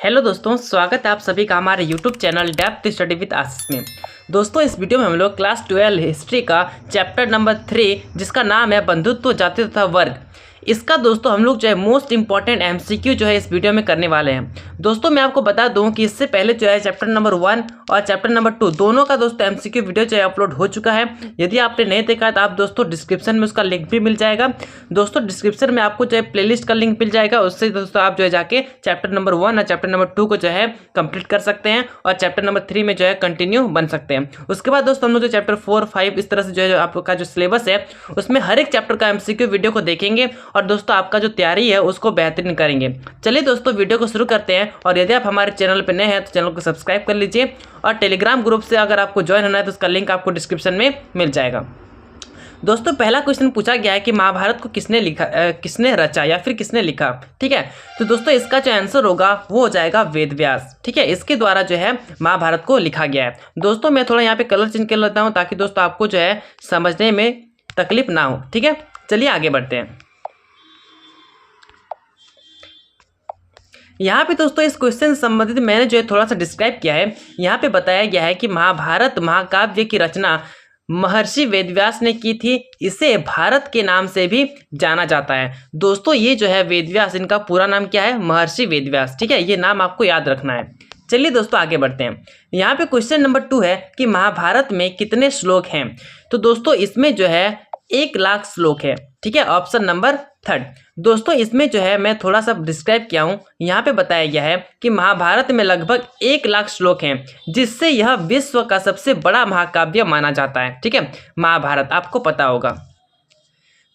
Hello दोस्तों, स्वागत है आप सभी का हमारे YouTube channel depth study with Ashish में। दोस्तों, इस वीडियो में हम लोग क्लास 12 हिस्ट्री का चैप्टर नंबर 3 जिसका नाम है बंधुत्व, जाति तथा वर्ग, इसका दोस्तों हम लोग जो है मोस्ट इंपॉर्टेंट एमसीक्यू जो है इस वीडियो में करने वाले हैं। दोस्तों मैं आपको बता दूं कि इससे पहले जो है चैप्टर नंबर 1 और चैप्टर नंबर 2 दोनों का दोस्तों एमसीक्यू वीडियो जो है अपलोड हो चुका है। यदि आपने नहीं देखा है तो आप दोस्तों डिस्क्रिप्शन में उसका लिंक भी मिल जाएगा। दोस्तों डिस्क्रिप्शन में आपको जो है प्लेलिस्ट का लिंक मिल जाएगा, उससे दोस्तों आप जो है जाके चैप्टर नंबर 1 और चैप्टर नंबर 2 को जो है कंप्लीट कर सकते हैं और चैप्टर नंबर 3 में जो है कंटिन्यू बन सकते हैं। उसके बाद दोस्तों हम लोग जो चैप्टर 4, 5 इस तरह से जो है आपका जो सिलेबस है उसमें हर एक चैप्टर का एमसीक्यू वीडियो को देखेंगे और दोस्तों आपका जो तैयारी है उसको बेहतरीन करेंगे। चलिए दोस्तों वीडियो को शुरू करते हैं, और यदि आप हमारे चैनल पर नए हैं तो चैनल को सब्सक्राइब कर लीजिए और टेलीग्राम ग्रुप से अगर आपको ज्वाइन होना है तो उसका लिंक आपको डिस्क्रिप्शन में मिल जाएगा। दोस्तों पहला क्वेश्चन पूछा गया है कि महाभारत को किसने रचा या फिर किसने लिखा। ठीक है, तो दोस्तों इसका जो आंसर होगा वो हो जाएगा वेद व्यास। ठीक है, इसके द्वारा जो है महाभारत को लिखा गया है। दोस्तों मैं थोड़ा यहाँ पे कलर चेंज कर लेता हूँ ताकि दोस्तों आपको जो है समझने में तकलीफ ना हो। ठीक है, चलिए आगे बढ़ते हैं। यहाँ पे दोस्तों इस क्वेश्चन से संबंधित मैंने जो है थोड़ा सा डिस्क्राइब किया है। यहाँ पे बताया गया है कि महाभारत महाकाव्य की रचना महर्षि वेदव्यास ने की थी। इसे भारत के नाम से भी जाना जाता है। दोस्तों ये जो है वेदव्यास, इनका पूरा नाम क्या है? महर्षि वेदव्यास। ठीक है, ये नाम आपको याद रखना है। चलिए दोस्तों आगे बढ़ते हैं। यहाँ पे क्वेश्चन नंबर 2 है कि महाभारत में कितने श्लोक हैं। तो दोस्तों इसमें जो है 1,00,000 श्लोक है। ठीक है, ऑप्शन नंबर 3। दोस्तों इसमें जो है मैं थोड़ा सा डिस्क्राइब किया हूँ। यहाँ पे बताया गया है कि महाभारत में लगभग 1,00,000 श्लोक हैं, जिससे यह विश्व का सबसे बड़ा महाकाव्य माना जाता है। ठीक है, महाभारत आपको पता होगा।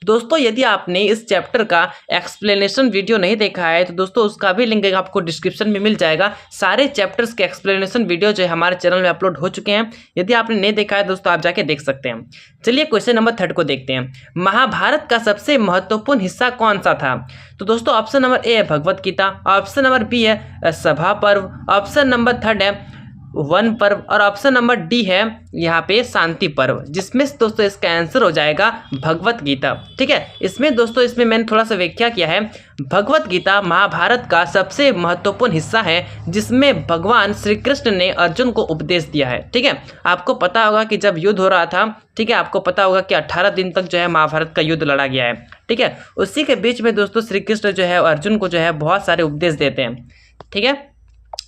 दोस्तों यदि आपने इस चैप्टर का एक्सप्लेनेशन वीडियो नहीं देखा है तो दोस्तों उसका भी लिंक आपको डिस्क्रिप्शन में मिल जाएगा। सारे चैप्टर्स के एक्सप्लेनेशन वीडियो जो है हमारे चैनल में अपलोड हो चुके हैं। यदि आपने नहीं देखा है दोस्तों आप जाके देख सकते हैं। चलिए क्वेश्चन नंबर 3 को देखते हैं। महाभारत का सबसे महत्वपूर्ण हिस्सा कौन सा था? तो दोस्तों ऑप्शन नंबर ए है Bhagavad Gita, option number B है सभा पर्व, ऑप्शन नंबर 3 है वन पर्व और ऑप्शन नंबर डी है यहाँ पे शांति पर्व, जिसमें दोस्तों इसका आंसर हो जाएगा भगवत गीता। ठीक है, इसमें दोस्तों मैंने थोड़ा सा व्याख्या किया है। भगवत गीता महाभारत का सबसे महत्वपूर्ण हिस्सा है, जिसमें भगवान श्री कृष्ण ने अर्जुन को उपदेश दिया है। ठीक है, आपको पता होगा कि जब युद्ध हो रहा था, ठीक है, आपको पता होगा कि 18 दिन तक जो है महाभारत का युद्ध लड़ा गया है। ठीक है, उसी के बीच में दोस्तों श्री कृष्ण जो है अर्जुन को जो है बहुत सारे उपदेश देते हैं। ठीक है,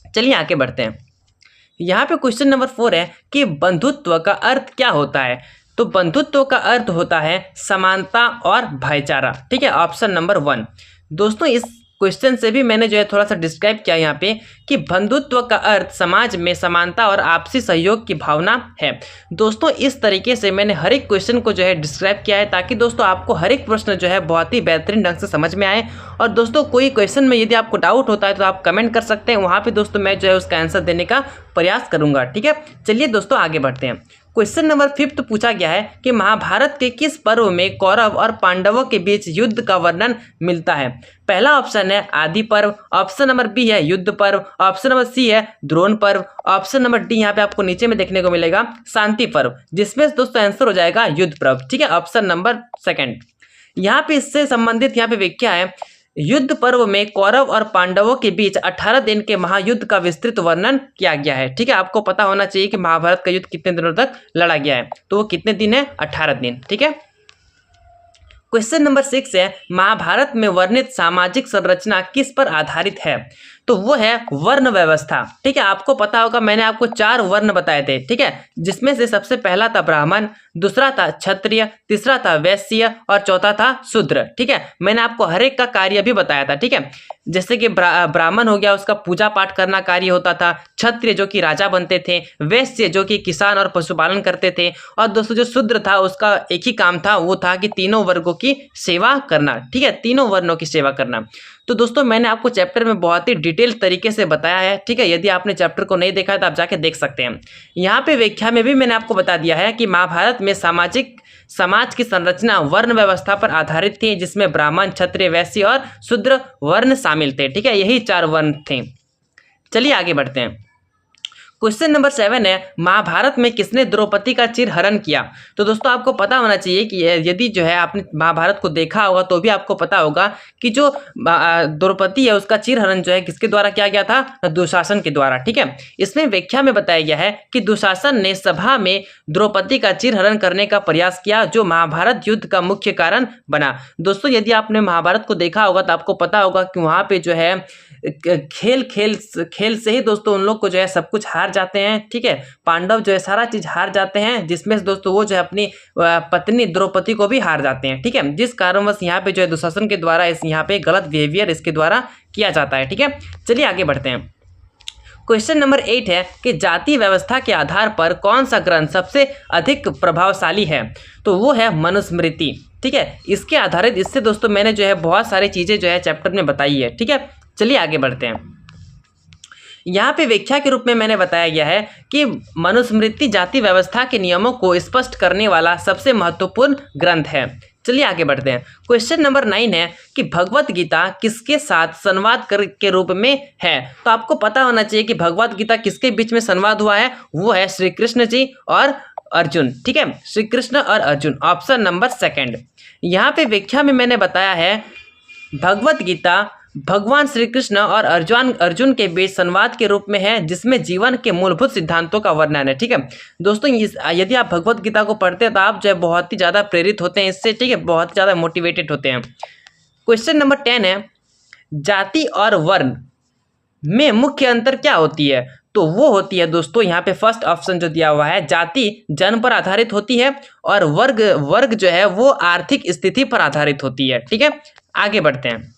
चलिए आगे बढ़ते हैं। यहाँ पे क्वेश्चन नंबर 4 है कि बंधुत्व का अर्थ क्या होता है। तो बंधुत्व का अर्थ होता है समानता और भाईचारा। ठीक है, ऑप्शन नंबर 1। दोस्तों इस क्वेश्चन से भी मैंने जो है थोड़ा सा डिस्क्राइब किया यहाँ पे कि बंधुत्व का अर्थ समाज में समानता और आपसी सहयोग की भावना है। दोस्तों इस तरीके से मैंने हर एक क्वेश्चन को जो है डिस्क्राइब किया है ताकि दोस्तों आपको हर एक प्रश्न जो है बहुत ही बेहतरीन ढंग से समझ में आए। और दोस्तों कोई क्वेश्चन में यदि आपको डाउट होता है तो आप कमेंट कर सकते हैं, वहाँ पर दोस्तों मैं जो है उसका आंसर देने का प्रयास करूँगा। ठीक है, चलिए दोस्तों आगे बढ़ते हैं। क्वेश्चन नंबर 5 पूछा गया है कि महाभारत के किस पर्व में कौरव और पांडवों के बीच युद्ध का वर्णन मिलता है। पहला ऑप्शन है आदि पर्व, ऑप्शन नंबर बी है युद्ध पर्व, ऑप्शन नंबर सी है द्रोण पर्व, ऑप्शन नंबर डी यहाँ पे आपको नीचे में देखने को मिलेगा शांति पर्व, जिसमें दोस्तों आंसर हो जाएगा युद्ध पर्व। ठीक है, ऑप्शन नंबर 2। यहाँ पे इससे संबंधित यहाँ पे व्याख्या है, युद्ध पर्व में कौरव और पांडवों के बीच 18 दिन के महायुद्ध का विस्तृत वर्णन किया गया है। ठीक है, आपको पता होना चाहिए कि महाभारत का युद्ध कितने दिनों तक लड़ा गया है, तो वो कितने दिन है? 18 दिन। ठीक है, क्वेश्चन नंबर 6 है महाभारत में वर्णित सामाजिक संरचना किस पर आधारित है। तो वो है वर्ण व्यवस्था। ठीक है, आपको पता होगा मैंने आपको 4 वर्ण बताए थे। ठीक है, जिसमें से सबसे पहला था ब्राह्मण, दूसरा था क्षत्रिय, तीसरा था वैश्य और चौथा था शूद्र। ठीक है, मैंने आपको हर एक का कार्य भी बताया था। ठीक है, जैसे कि ब्राह्मण हो गया, उसका पूजा पाठ करना कार्य होता था, क्षत्रिय जो कि राजा बनते थे, वैश्य जो कि किसान और पशुपालन करते थे, और दोस्तों जो शूद्र था उसका एक ही काम था, वो था कि तीनों वर्गों की सेवा करना। ठीक है, तीनों वर्णों की सेवा करना। तो दोस्तों मैंने आपको चैप्टर में बहुत ही डिटेल तरीके से बताया है। ठीक है, यदि आपने चैप्टर को नहीं देखा है तो आप जाके देख सकते हैं। यहाँ पे व्याख्या में भी मैंने आपको बता दिया है कि महाभारत में समाज की संरचना वर्ण व्यवस्था पर आधारित थी, जिसमें ब्राह्मण, क्षत्रिय, वैश्य और शूद्र वर्ण शामिल थे। ठीक है, यही 4 वर्ण थे। चलिए आगे बढ़ते हैं। क्वेश्चन नंबर 7 है, महाभारत में किसने द्रौपदी का चिरहरण किया? तो दोस्तों आपको पता होना चाहिए कि यदि जो है आपने महाभारत को देखा होगा तो भी आपको पता होगा कि जो द्रौपदी है उसका चिरहरण जो है किसके द्वारा किया गया था? दुशासन के द्वारा। ठीक है, इसमें व्याख्या में बताया गया है कि दुशासन ने सभा में द्रौपदी का चिरहरण करने का प्रयास किया, जो महाभारत युद्ध का मुख्य कारण बना। दोस्तों यदि आपने महाभारत को देखा होगा तो आपको पता होगा कि वहाँ पे जो है खेल से ही दोस्तों उन लोग को जो है सब कुछ हार जाते हैं। ठीक है, पांडव जो है सारा चीज हार जाते हैं, जिसमें से दोस्तों वो जो है अपनी पत्नी द्रौपदी को भी हार जाते हैं। ठीक है, जिस कारणवश यहाँ पे जो है दुशासन के द्वारा यहाँ पे गलत बिहेवियर इसके द्वारा किया जाता है। ठीक है, चलिए आगे बढ़ते हैं। क्वेश्चन नंबर 8 है कि जाति व्यवस्था के आधार पर कौन सा ग्रंथ सबसे अधिक प्रभावशाली है? तो वो है मनुस्मृति। ठीक है, इसके आधारित इससे दोस्तों मैंने जो है बहुत सारी चीजें जो है चैप्टर में बताई है। ठीक है, चलिए आगे बढ़ते हैं। यहाँ पे व्याख्या के रूप में मैंने बताया गया है कि मनुस्मृति जाति व्यवस्था के नियमों को स्पष्ट करने वाला सबसे महत्वपूर्ण ग्रंथ है। चलिए आगे बढ़ते हैं। क्वेश्चन नंबर 9 है कि भगवत गीता किसके साथ संवाद के रूप में है? तो आपको पता होना चाहिए कि भगवत गीता किसके बीच में संवाद हुआ है, वो है श्री कृष्ण जी और अर्जुन। ठीक है, श्री कृष्ण और अर्जुन, ऑप्शन नंबर 2। यहाँ पे व्याख्या में मैंने बताया है भगवत गीता भगवान श्री कृष्ण और अर्जुन के बीच संवाद के रूप में है, जिसमें जीवन के मूलभूत सिद्धांतों का वर्णन है। ठीक है दोस्तों, यदि आप भगवत गीता को पढ़ते हैं तो आप जो है बहुत ही ज़्यादा प्रेरित होते हैं इससे। ठीक है, बहुत ही ज़्यादा मोटिवेटेड होते हैं। क्वेश्चन नंबर 10 है, जाति और वर्ण में मुख्य अंतर क्या होती है? तो वो होती है दोस्तों यहाँ पे फर्स्ट ऑप्शन जो दिया हुआ है, जाति जन्म पर आधारित होती है और वर्ग जो है वो आर्थिक स्थिति पर आधारित होती है। ठीक है, आगे बढ़ते हैं।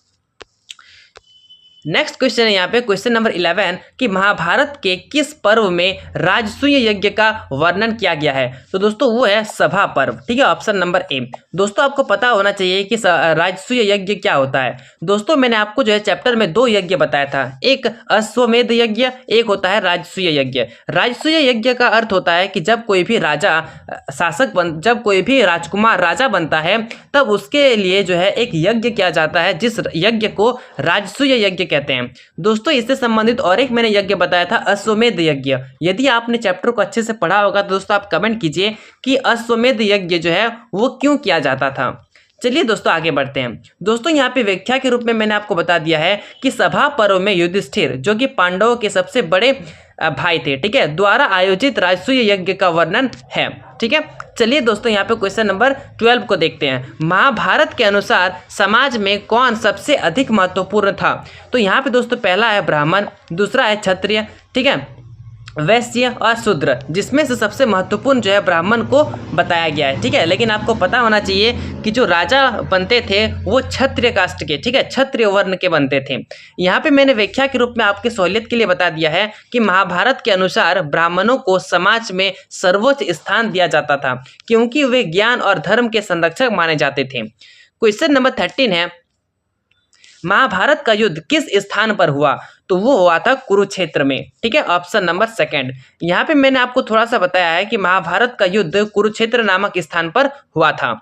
नेक्स्ट क्वेश्चन है यहाँ पे क्वेश्चन नंबर 11 कि महाभारत के किस पर्व में राजसूय यज्ञ का वर्णन किया गया है? तो दोस्तों वो है सभा पर्व। ठीक है, ऑप्शन नंबर ए। दोस्तों आपको पता होना चाहिए कि राजसूय यज्ञ क्या होता है। दोस्तों मैंने आपको जो है चैप्टर में 2 यज्ञ बताया था, एक अश्वमेध यज्ञ, एक होता है राजसूय यज्ञ। राजसूय यज्ञ का अर्थ होता है कि जब कोई भी राजा जब कोई भी राजकुमार राजा बनता है तब उसके लिए जो है एक यज्ञ किया जाता है, जिस यज्ञ को राजसूय यज्ञ कहते हैं। दोस्तों इससे संबंधित और एक मैंने यज्ञ बताया था अश्वमेध यज्ञ। यदि आपने चैप्टर को अच्छे से पढ़ा होगा तो दोस्तों आप कमेंट कीजिए कि अश्वमेध यज्ञ जो है वो क्यों किया जाता था। चलिए दोस्तों आगे बढ़ते हैं। दोस्तों यहाँ पे व्याख्या के रूप में मैंने आपको बता दिया है कि सभा पर्व में युधिष्ठिर जो कि पांडवों के सबसे बड़े भाई थे, ठीक है, द्वारा आयोजित राजसूय यज्ञ का वर्णन है। ठीक है, चलिए दोस्तों यहाँ पे क्वेश्चन नंबर 12 को देखते हैं। महाभारत के अनुसार समाज में कौन सबसे अधिक महत्वपूर्ण था? तो यहाँ पे दोस्तों पहला है ब्राह्मण, दूसरा है क्षत्रिय, ठीक है, वैश्य और शूद्र, जिसमें से सबसे महत्वपूर्ण जो है ब्राह्मण को बताया गया है। ठीक है, लेकिन आपको पता होना चाहिए कि जो राजा बनते थे वो क्षत्रिय कास्ट के, ठीक है, क्षत्रिय वर्ण के बनते थे। यहाँ पे मैंने व्याख्या के रूप में आपके सहूलियत के लिए बता दिया है कि महाभारत के अनुसार ब्राह्मणों को समाज में सर्वोच्च स्थान दिया जाता था, क्योंकि वे ज्ञान और धर्म के संरक्षक माने जाते थे। क्वेश्चन नंबर 13 है, महाभारत का युद्ध किस स्थान पर हुआ? तो वो हुआ था कुरुक्षेत्र में। ठीक है, ऑप्शन नंबर 2। यहाँ पे मैंने आपको थोड़ा सा बताया है कि महाभारत का युद्ध कुरुक्षेत्र नामक स्थान पर हुआ था।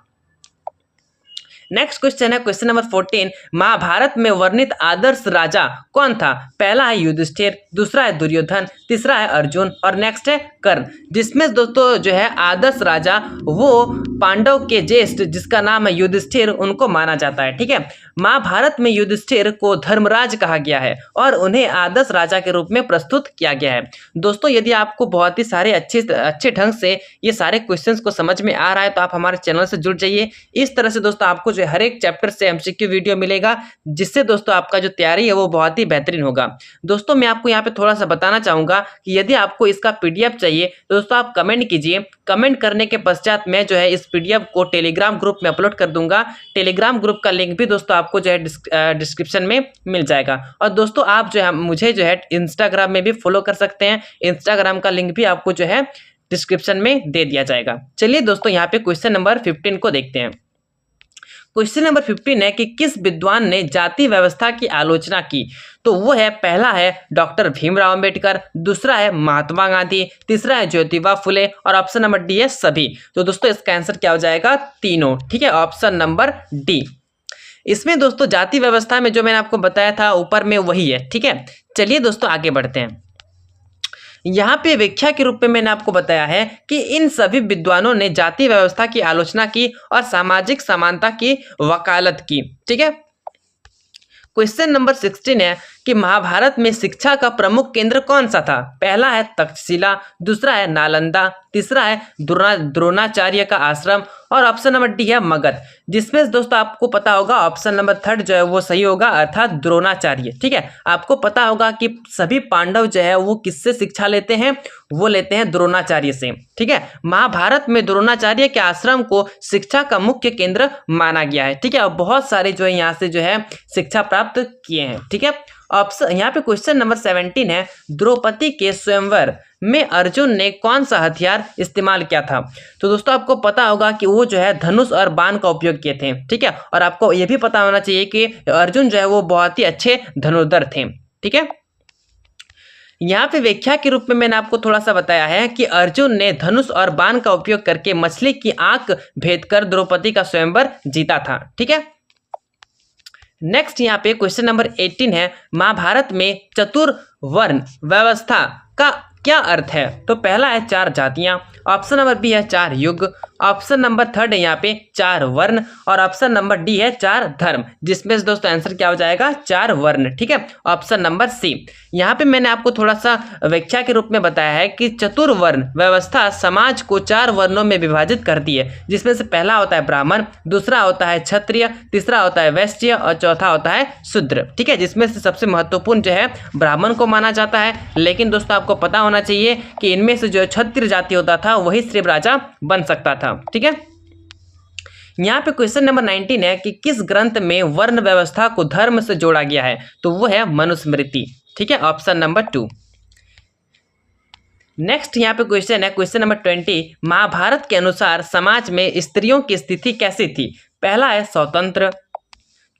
नेक्स्ट क्वेश्चन है क्वेश्चन नंबर 14, महाभारत में वर्णित आदर्श राजा कौन था? पहला है युधिष्ठिर, दूसरा है दुर्योधन, तीसरा है अर्जुन और नेक्स्ट है कर्ण। जिसमें दोस्तों जो है आदर्श राजा वो पांडव के ज्येष्ठ जिसका नाम है युधिष्ठिर, उनको माना जाता है। ठीक है, महाभारत में युधिष्ठिर को धर्मराज कहा गया है और उन्हें आदर्श राजा के रूप में प्रस्तुत किया गया है। दोस्तों यदि आपको बहुत ही सारे अच्छे ढंग से ये सारे क्वेश्चंस को समझ में आ रहा है तो आप हमारे चैनल से जुड़ जाइए। इस तरह से दोस्तों आपको हर एक चैप्टर से एमसीक्यू वीडियो मिलेगा, जिससे दोस्तों आपका जो तैयारी है वो बहुत ही बेहतरीन होगा। दोस्तों मैं आपको यहाँ पे थोड़ा सा बताना चाहूंगा कि यदि आपको इसका पीडीएफ चाहिए तो दोस्तों आप कमेंट कीजिए। कमेंट करने के पश्चात मैं जो है इस पीडीएफ को टेलीग्राम ग्रुप में अपलोड कर दूंगा। टेलीग्राम ग्रुप का लिंक भी दोस्तों आपको जो है डिस्क्रिप्शन में मिल जाएगा। और दोस्तों आप जो है मुझे जो है इंस्टाग्राम में भी फॉलो कर सकते हैं, इंस्टाग्राम का लिंक भी आपको जो है डिस्क्रिप्शन में दे दिया जाएगा। चलिए दोस्तों यहाँ पे क्वेश्चन नंबर 15 को देखते हैं। क्वेश्चन नंबर 15 है कि किस विद्वान ने जाति व्यवस्था की आलोचना की? तो वो है पहला है डॉक्टर भीमराव अंबेडकर, दूसरा है महात्मा गांधी, तीसरा है ज्योतिबा फुले और ऑप्शन नंबर डी है सभी। तो दोस्तों इसका आंसर क्या हो जाएगा? तीनों। ठीक है, ऑप्शन नंबर डी। इसमें दोस्तों जाति व्यवस्था में जो मैंने आपको बताया था ऊपर में वही है। ठीक है, चलिए दोस्तों आगे बढ़ते हैं। यहाँ पे व्याख्या के रूप में मैंने आपको बताया है कि इन सभी विद्वानों ने जाति व्यवस्था की आलोचना की और सामाजिक समानता की वकालत की। ठीक है। क्वेश्चन नंबर 16 है कि महाभारत में शिक्षा का प्रमुख केंद्र कौन सा था? पहला है तक्षशिला, दूसरा है नालंदा, तीसरा है द्रोणाचार्य का आश्रम और ऑप्शन नंबर डी है मगध। जिसमें दोस्तों आपको पता होगा ऑप्शन नंबर 3 जो है वो सही होगा, अर्थात द्रोणाचार्य। ठीक है। आपको पता होगा कि सभी पांडव जो है वो किससे शिक्षा लेते हैं? वो लेते हैं द्रोणाचार्य से। ठीक है। महाभारत में द्रोणाचार्य के आश्रम को शिक्षा का मुख्य केंद्र माना गया है। ठीक है। और बहुत सारे जो है यहाँ से जो है शिक्षा प्राप्त किए हैं। ठीक है। ऑप्शन यहाँ पे क्वेश्चन नंबर 17 है, द्रौपदी के स्वयंवर में अर्जुन ने कौन सा हथियार इस्तेमाल किया था? तो दोस्तों आपको पता होगा कि वो जो है धनुष और बाण का उपयोग किए थे। ठीक है। और आपको ये भी पता होना चाहिए कि अर्जुन जो है वो बहुत ही अच्छे धनुर्धर थे। ठीक है। यहाँ पे व्याख्या के रूप में मैंने आपको थोड़ा सा बताया है कि अर्जुन ने धनुष और बाण का उपयोग करके मछली की आंख भेद कर द्रौपदी का स्वयंवर जीता था। ठीक है। नेक्स्ट यहाँ पे क्वेश्चन नंबर 18 है, महाभारत में चतुर्वर्ण व्यवस्था का क्या अर्थ है? तो पहला है 4 जातियां, ऑप्शन नंबर बी है 4 युग, ऑप्शन नंबर 3 है यहाँ पे 4 वर्ण और ऑप्शन नंबर डी है 4 धर्म। जिसमें से दोस्तों आंसर क्या हो जाएगा? 4 वर्ण। ठीक है। Option number C. यहाँ पे मैंने आपको थोड़ा सा व्याख्या के रूप में बताया है कि चतुर्वर्ण व्यवस्था समाज को 4 वर्णों में विभाजित करती है, जिसमें से पहला होता है ब्राह्मण, दूसरा होता है क्षत्रिय, तीसरा होता है वैश्य और चौथा होता है शूद्र। ठीक है। जिसमें से सबसे महत्वपूर्ण जो है ब्राह्मण को माना जाता है। लेकिन दोस्तों आपको पता होना चाहिए कि इनमें से जो क्षत्रिय जाति होता था वही सिर्फ राजा बन सकता था। ठीक है। यहाँ पे क्वेश्चन नंबर 19 है कि किस ग्रंथ में वर्ण व्यवस्था को धर्म से जोड़ा गया है? तो वो है मनुस्मृति। ठीक है। Option number 2। नेक्स्ट यहाँ पे क्वेश्चन है क्वेश्चन नंबर 20, महाभारत के अनुसार समाज में स्त्रियों की स्थिति कैसी थी? पहला है स्वतंत्र,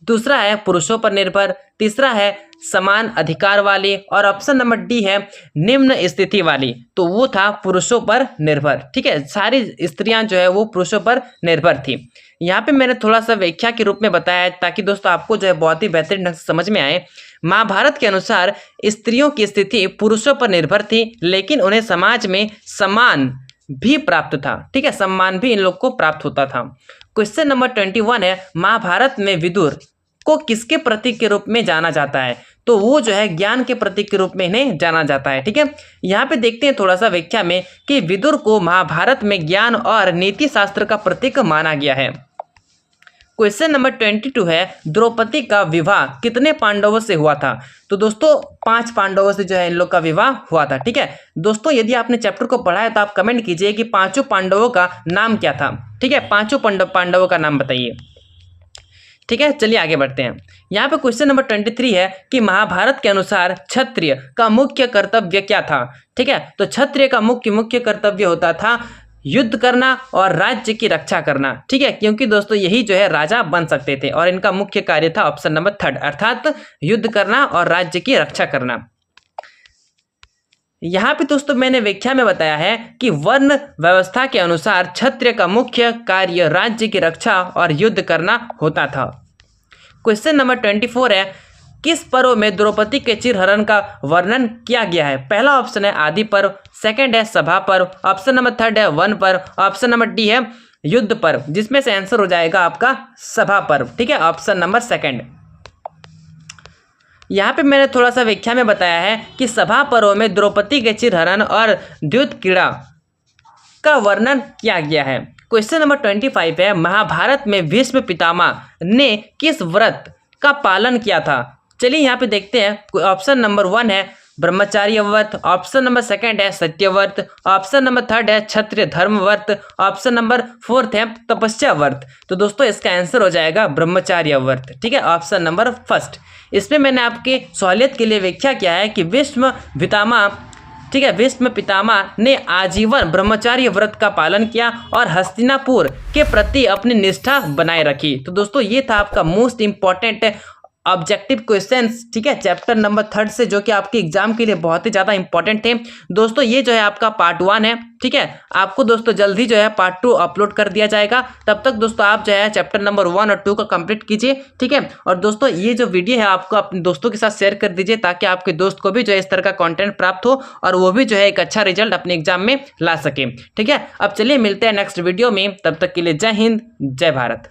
दूसरा है पुरुषों पर निर्भर, तीसरा है समान अधिकार वाली और ऑप्शन नंबर डी है निम्न स्थिति वाली। तो वो था पुरुषों पर निर्भर। ठीक है। सारी स्त्रियां जो है वो पुरुषों पर निर्भर थी। यहाँ पे मैंने थोड़ा सा व्याख्या के रूप में बताया है ताकि दोस्तों आपको जो है बहुत ही बेहतरीन ढंग से समझ में आए। महाभारत के अनुसार स्त्रियों की स्थिति पुरुषों पर निर्भर थी, लेकिन उन्हें समाज में सम्मान भी प्राप्त था। ठीक है। सम्मान भी इन लोग को प्राप्त होता था। क्वेश्चन नंबर 21 है, महाभारत में विदुर को किसके प्रतीक के रूप में जाना जाता है? तो वो जो है ज्ञान के प्रतीक के रूप में इन्हें जाना जाता है। ठीक है। यहाँ पे देखते हैं थोड़ा सा व्याख्या में कि विदुर को महाभारत में ज्ञान और नीति शास्त्र का प्रतीक माना गया है। क्वेश्चन नंबर 22 है, द्रौपदी का विवाह कितने पांडवों से हुआ था? तो दोस्तों 5 पांडवों से जो है इन लोग का विवाह हुआ था। ठीक है। दोस्तों यदि आपने चैप्टर को पढ़ा है तो आप कमेंट कीजिए कि 5 पांडवों का नाम क्या था। ठीक है। 5 पांडवों का नाम बताइए। ठीक है। चलिए आगे बढ़ते हैं। यहाँ पे क्वेश्चन नंबर 23 है कि महाभारत के अनुसार क्षत्रिय का मुख्य कर्तव्य क्या था? ठीक है। तो क्षत्रिय का मुख्य कर्तव्य होता था युद्ध करना और राज्य की रक्षा करना। ठीक है। क्योंकि दोस्तों यही जो है राजा बन सकते थे और इनका मुख्य कार्य था ऑप्शन नंबर 3 अर्थात युद्ध करना और राज्य की रक्षा करना। यहाँ पे दोस्तों मैंने व्याख्या में बताया है कि वर्ण व्यवस्था के अनुसार क्षत्रिय का मुख्य कार्य राज्य की रक्षा और युद्ध करना होता था। क्वेश्चन नंबर 24 है, किस पर्व में द्रौपदी के चिरहरण का वर्णन किया गया है? पहला ऑप्शन है आदि पर्व, सेकंड है सभा पर्व, ऑप्शन नंबर 3 है वन पर्व, ऑप्शन नंबर डी है युद्ध पर्व। जिसमें से आंसर हो जाएगा आपका सभा पर्व। ठीक है। Option number 2। यहाँ पे मैंने थोड़ा सा व्याख्या में बताया है कि सभा पर्व में द्रौपदी के चिरहरण और द्युत क्रीड़ा का वर्णन किया गया है। क्वेश्चन नंबर 25 है, महाभारत में भीष्म पितामह ने किस व्रत का पालन किया था? चलिए यहाँ पे देखते हैं। ऑप्शन नंबर 1 है ब्रह्मचार्य व्रत, ऑप्शन नंबर 2 है सत्य व्रत, ऑप्शन नंबर 3 है क्षत्रिय धर्म व्रत, ऑप्शन नंबर 4 है तपस्या व्रत। तो दोस्तों इसका आंसर हो जाएगा ब्रह्मचार्य व्रत। ठीक है। Option number 1। इसमें मैंने आपके सहूलियत के लिए व्याख्या किया है कि भीष्म पितामह, ठीक है, भीष्म पितामह ने आजीवन ब्रह्मचार्य व्रत का पालन किया और हस्तिनापुर के प्रति अपनी निष्ठा बनाए रखी। तो दोस्तों ये था आपका मोस्ट इम्पॉर्टेंट ऑब्जेक्टिव क्वेश्चंस, ठीक है, चैप्टर नंबर 3 से, जो कि आपके एग्जाम के लिए बहुत ही ज़्यादा इंपॉर्टेंट है दोस्तों। ये जो है आपका पार्ट 1 है, ठीक है। आपको दोस्तों जल्दी जो है पार्ट 2 अपलोड कर दिया जाएगा। तब तक दोस्तों आप जो है चैप्टर नंबर 1 और 2 का कंप्लीट कीजिए, ठीक है। और दोस्तों ये जो वीडियो है आपको अपने दोस्तों के साथ शेयर कर दीजिए, ताकि आपके दोस्त को भी जो है इस तरह का कंटेंट प्राप्त हो और वो भी जो है एक अच्छा रिजल्ट अपने एग्जाम में ला सके, ठीक है। अब चलिए मिलते हैं नेक्स्ट वीडियो में, तब तक के लिए जय हिंद, जय भारत।